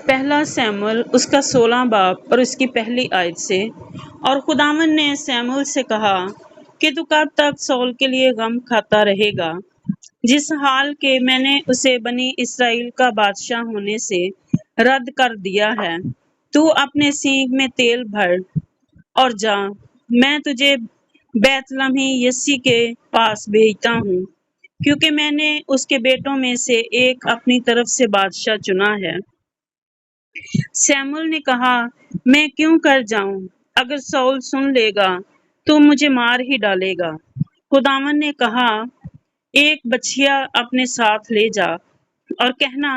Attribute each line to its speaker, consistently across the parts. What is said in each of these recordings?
Speaker 1: پہلا سیموئیل اس کا 16 باب اور اس کی پہلی آیت سے۔ اور خداوند نے سیموئیل سے کہا کہ تو کب تک سول کے لیے غم کھاتا رہے گا، جس حال کہ میں نے اسے بنی اسرائیل کا بادشاہ ہونے سے رد کر دیا ہے۔ تو اپنے سینگ میں تیل بھر اور جا، میں تجھے بیت لحم یسی کے پاس بھیجتا ہوں، کیونکہ میں نے اس کے بیٹوں میں سے ایک اپنی طرف سے بادشاہ چنا ہے۔ سیموئیل نے کہا، میں کیوں کر جاؤں؟ اگر سول سن لے گا تو مجھے مار ہی ڈالے گا۔ خداوند نے کہا، ایک بچھیا اپنے ساتھ لے جا اور کہنا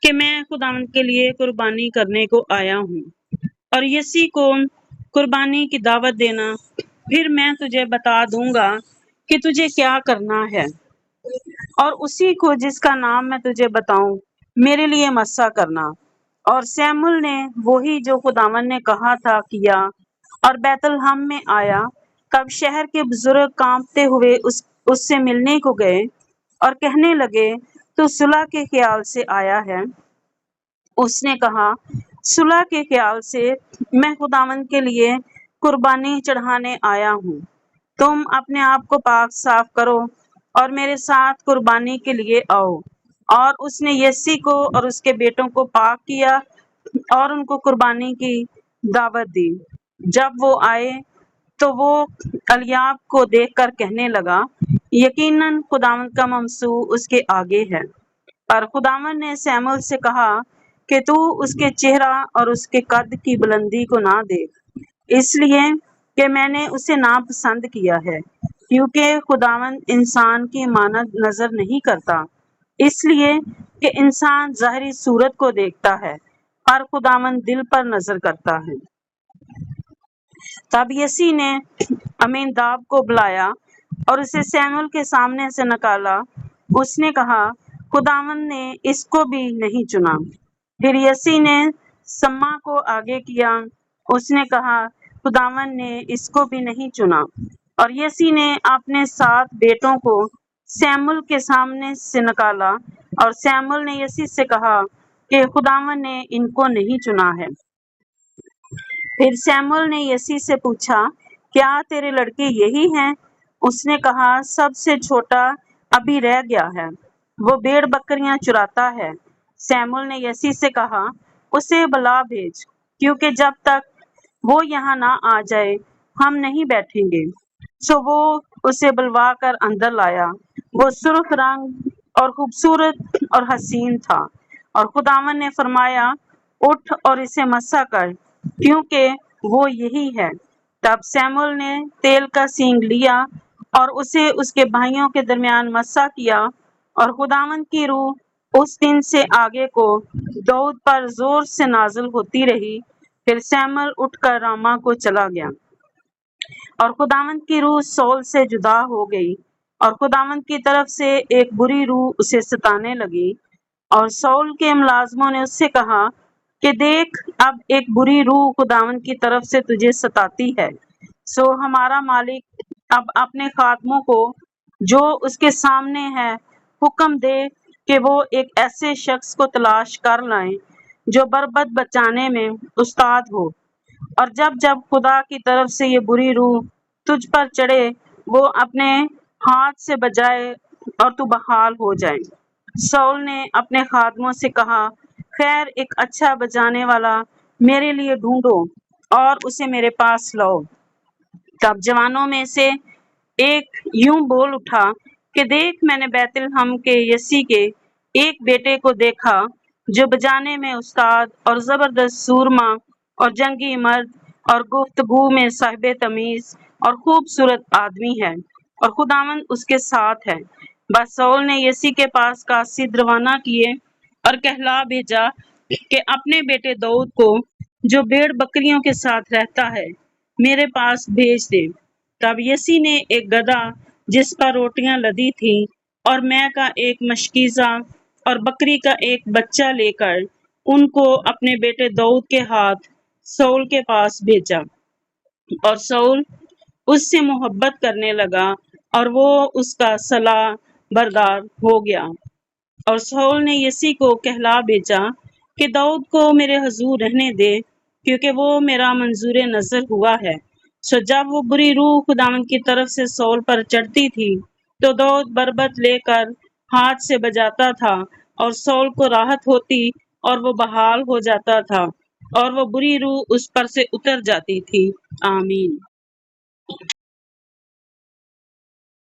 Speaker 1: کہ میں خداوند کے لیے قربانی کرنے کو آیا ہوں، اور یسی کو قربانی کی دعوت دینا، پھر میں تجھے بتا دوں گا کہ تجھے کیا کرنا ہے، اور اسی کو جس کا نام میں تجھے بتاؤں میرے لیے مسا کرنا۔ اور سیموئیل نے وہی جو خداوند نے کہا تھا کیا، اور بیت لحم میں آیا۔ تب شہر کے بزرگ کانپتے ہوئے اس سے ملنے کو گئے اور کہنے لگے، تو صلح کے خیال سے آیا ہے؟ اس نے کہا، صلح کے خیال سے میں خداوند کے لیے قربانی چڑھانے آیا ہوں۔ تم اپنے آپ کو پاک صاف کرو اور میرے ساتھ قربانی کے لیے آؤ۔ اور اس نے یسی کو اور اس کے بیٹوں کو پاک کیا اور ان کو قربانی کی دعوت دی۔ جب وہ آئے تو وہ الیاب کو دیکھ کر کہنے لگا، یقیناً خداوند کا ممسوح اس کے آگے ہے۔ پر خداوند نے سیموئیل سے کہا کہ تو اس کے چہرہ اور اس کے قد کی بلندی کو نہ دیکھ، اس لیے کہ میں نے اسے ناپسند کیا ہے، کیونکہ خداوند انسان کی مانند نظر نہیں کرتا، اس لیے کہ انسان ظاہری صورت کو دیکھتا ہے، پر خداوند دل پر نظر کرتا ہے۔ تب یسی نے امیناداب کو بلایا اور اسے سیموئیل کے سامنے سے نکالا۔ اس نے کہا، خداوند نے اس کو بھی نہیں چنا۔ پھر یسی نے سما کو آگے کیا۔ اس نے کہا، خداوند نے اس کو بھی نہیں چنا۔ اور یسی نے اپنے 7 بیٹوں کو سیموئیل کے سامنے سے نکالا، اور سیموئیل نے یسی سے کہا کہ خداوند نے ان کو نہیں چنا ہے۔ پھر سیموئیل نے یسی سے پوچھا، کیا تیرے لڑکے یہی ہیں؟ اس نے کہا، سب سے چھوٹا ابھی رہ گیا ہے، وہ بھیڑ بکریاں چراتا ہے۔ سیموئیل نے یسی سے کہا، اسے بلا بھیج، کیونکہ جب تک وہ یہاں نہ آ جائے ہم نہیں بیٹھیں گے۔ سو وہ اسے بلوا کر اندر لایا۔ وہ سرخ رنگ اور خوبصورت اور حسین تھا، اور خداوند نے فرمایا، اٹھ اور اسے مسا کر، کیونکہ وہ یہی ہے۔ تب سیموئیل نے تیل کا سینگ لیا اور اسے اس کے بھائیوں کے درمیان مسا کیا، اور خداوند کی روح اس دن سے آگے کو داؤد پر زور سے نازل ہوتی رہی۔ پھر سیموئیل اٹھ کر راما کو چلا گیا، اور خداوند کی روح سول سے جدا ہو گئی، اور خداوند کی طرف سے ایک بری روح اسے ستانے لگی۔ اور سول کے ملازموں نے اس سے کہا کہ دیکھ، اب ایک بری روح خداوند کی طرف سے تجھے ستاتی ہے، سو ہمارا مالک اب اپنے خادموں کو جو اس کے سامنے ہے حکم دے کہ وہ ایک ایسے شخص کو تلاش کر لائیں جو بربت بچانے میں استاد ہو، اور جب خدا کی طرف سے یہ بری روح تجھ پر چڑھے وہ اپنے ہاتھ سے بجائے اور تو بحال ہو جائے۔ سول نے اپنے خادموں سے کہا، خیر، ایک اچھا بجانے والا میرے لیے ڈھونڈو اور اسے میرے پاس لاؤ۔ تب جوانوں میں سے ایک یوں بول اٹھا کہ دیکھ، میں نے بیت لحم کے یسی کے ایک بیٹے کو دیکھا جو بجانے میں استاد اور زبردست سورما اور جنگی مرد اور گفتگو میں صاحب تمیز اور خوبصورت آدمی ہے، اور خداوند اس کے ساتھ ہے۔ بس سول نے یسی کے پاس قاصد روانہ کیے اور کہلا بھیجا کہ اپنے بیٹے داؤد کو جو بھیڑ بکریوں کے ساتھ رہتا ہے میرے پاس بھیج دے۔ تب یسی نے ایک گدھا جس پر روٹیاں لدی تھیں اور مے کا ایک مشکیزہ اور بکری کا ایک بچہ لے کر ان کو اپنے بیٹے داؤد کے ہاتھ سول کے پاس بھیجا، اور سول اس سے محبت کرنے لگا اور وہ اس کا صلاح بردار ہو گیا۔ اور سول نے یسی کو کہلا بھیجا کہ داؤد کو میرے حضور رہنے دے، کیونکہ وہ میرا منظور نظر ہوا ہے۔ سو جب وہ بری روح خداوند کی طرف سے سول پر چڑھتی تھی تو داؤد بربط لے کر ہاتھ سے بجاتا تھا، اور سول کو راحت ہوتی اور وہ بحال ہو جاتا تھا، اور وہ بری روح اس پر سے اتر جاتی تھی۔ آمین۔